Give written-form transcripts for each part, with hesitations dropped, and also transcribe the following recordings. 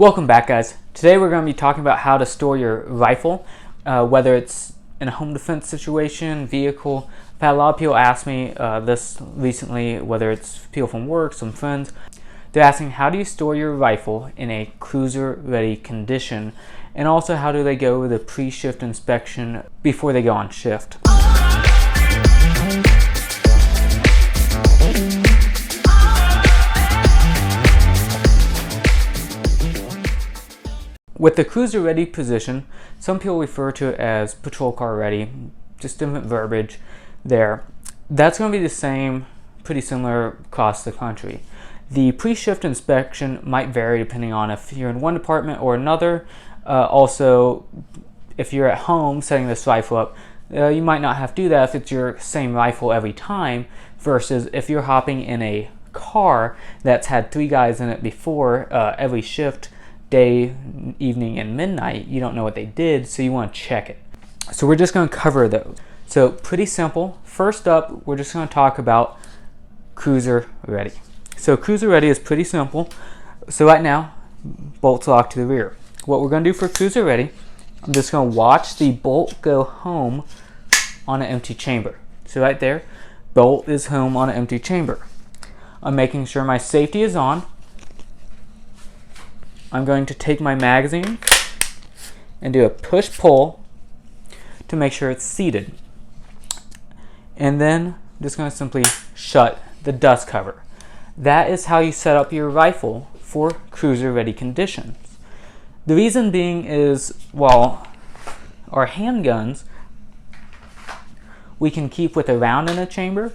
Welcome back, guys. Today we're going to be talking about how to store your rifle, whether it's in a home defense situation, vehicle. I've had a lot of people ask me this recently, whether it's people from work, some friends. They're asking, how do you store your rifle in a cruiser-ready condition? And also, how do they go with a pre-shift inspection before they go on shift? With the cruiser ready position, some people refer to it as patrol car ready, just different verbiage there. That's going to be the same, pretty similar across the country. The pre-shift inspection might vary depending on if you're in one department or another. Also, if you're at home setting this rifle up, you might not have to do that if it's your same rifle every time, versus if you're hopping in a car that's had 3 guys in it before every shift, day, evening, and midnight. You don't know what they did, so you want to check it. So we're just going to cover those. So pretty simple. First up, we're just going to talk about cruiser ready. So cruiser ready is pretty simple. So right now, bolts locked to the rear. What we're going to do for cruiser ready, I'm just going to watch the bolt go home on an empty chamber. So right there, bolt is home on an empty chamber. I'm making sure my safety is on. I'm going to take my magazine and do a push-pull to make sure it's seated. And then I'm just going to simply shut the dust cover. That is how you set up your rifle for cruiser-ready conditions. The reason being is, well, our handguns, we can keep with a round in a chamber.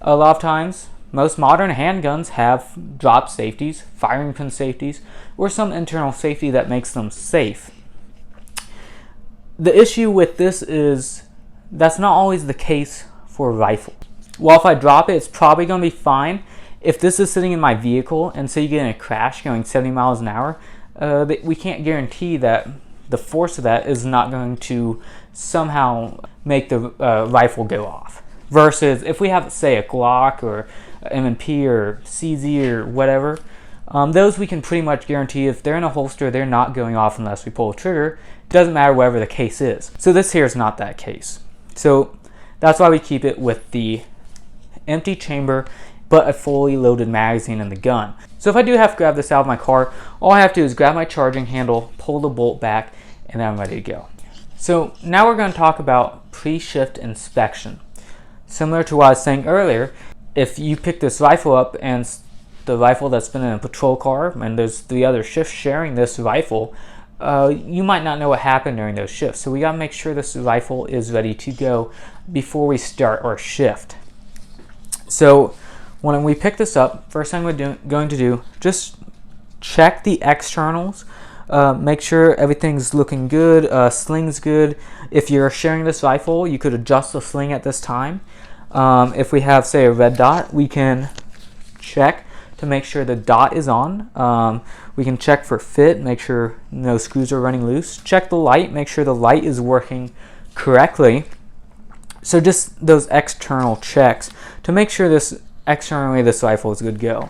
A lot of times, most modern handguns have drop safeties, firing pin safeties, or some internal safety that makes them safe. The issue with this is that's not always the case for a rifle. Well, if I drop it, it's probably going to be fine. If this is sitting in my vehicle and say you get in a crash going 70 miles an hour, we can't guarantee that the force of that is not going to somehow make the rifle go off. Versus if we have, say, a Glock or M&P or CZ or whatever, those we can pretty much guarantee if they're in a holster, they're not going off unless we pull a trigger. It doesn't matter whatever the case is. So this here is not that case. So that's why we keep it with the empty chamber but a fully loaded magazine in the gun. So if I do have to grab this out of my car, all I have to do is grab my charging handle, pull the bolt back, and then I'm ready to go. So now we're going to talk about pre-shift inspection. Similar to what I was saying earlier, if you pick this rifle up and the rifle that's been in a patrol car and there's 3 other shifts sharing this rifle, you might not know what happened during those shifts. So we got to make sure this rifle is ready to go before we start our shift. So when we pick this up, first thing we're going to do, just check the externals. Make sure everything's looking good, sling's good. If you're sharing this rifle, you could adjust the sling at this time. If we have, say, a red dot, we can check to make sure the dot is on. We can check for fit, make sure no screws are running loose. Check the light, make sure the light is working correctly. So just those external checks to make sure externally this rifle is good to go.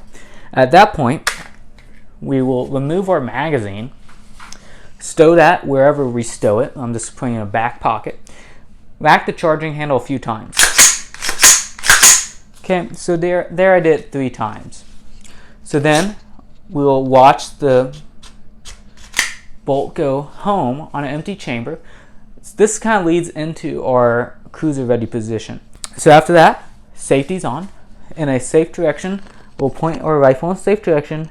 At that point, we will remove our magazine, stow that wherever we stow it. I'm just putting it in a back pocket. Rack the charging handle a few times. Okay, so there I did it 3 times. So then we'll watch the bolt go home on an empty chamber. This kind of leads into our cruiser ready position. So after that, safety's on. In a safe direction, we'll point our rifle in a safe direction,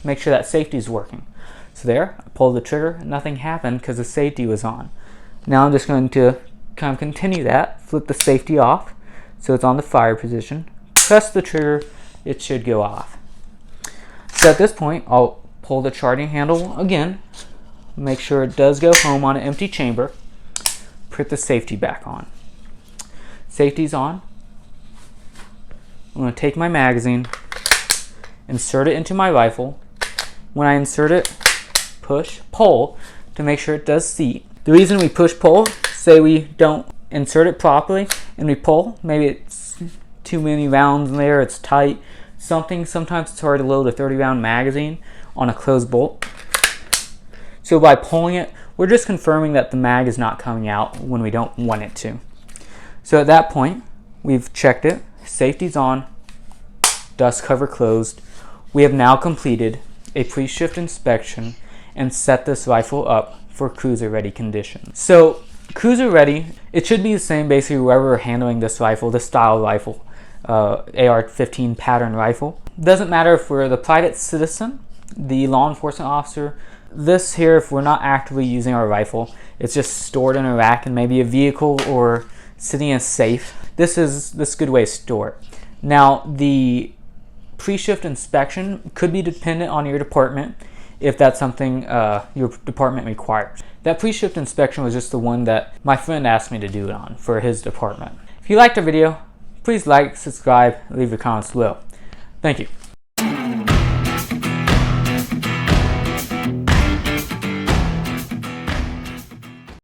make sure that safety is working. So there, I pulled the trigger, nothing happened because the safety was on. Now I'm just going to kind of continue that, flip the safety off so it's on the fire position, press the trigger, it should go off. So at this point, I'll pull the charging handle again, make sure it does go home on an empty chamber, put the safety back on. Safety's on. I'm going to take my magazine, insert it into my rifle. When I insert it, push, pull to make sure it does seat. The reason we push, pull, say we don't insert it properly and we pull, maybe it's too many rounds in there, it's tight, sometimes it's hard to load a 30-round magazine on a closed bolt. So by pulling it, we're just confirming that the mag is not coming out when we don't want it to. So at that point, we've checked it, safety's on, dust cover closed. We have now completed a pre-shift inspection and set this rifle up for cruiser ready conditions. So cruiser ready, it should be the same basically wherever we're handling this rifle, this style rifle, AR-15 pattern rifle. Doesn't matter if we're the private citizen, the law enforcement officer. This here, if we're not actively using our rifle, it's just stored in a rack in maybe a vehicle or sitting in a safe. This is a good way to store it. Now the pre-shift inspection could be dependent on your department if that's something your department requires. That pre-shift inspection was just the one that my friend asked me to do it on for his department. If you liked the video, please like, subscribe, leave your comments below. Thank you.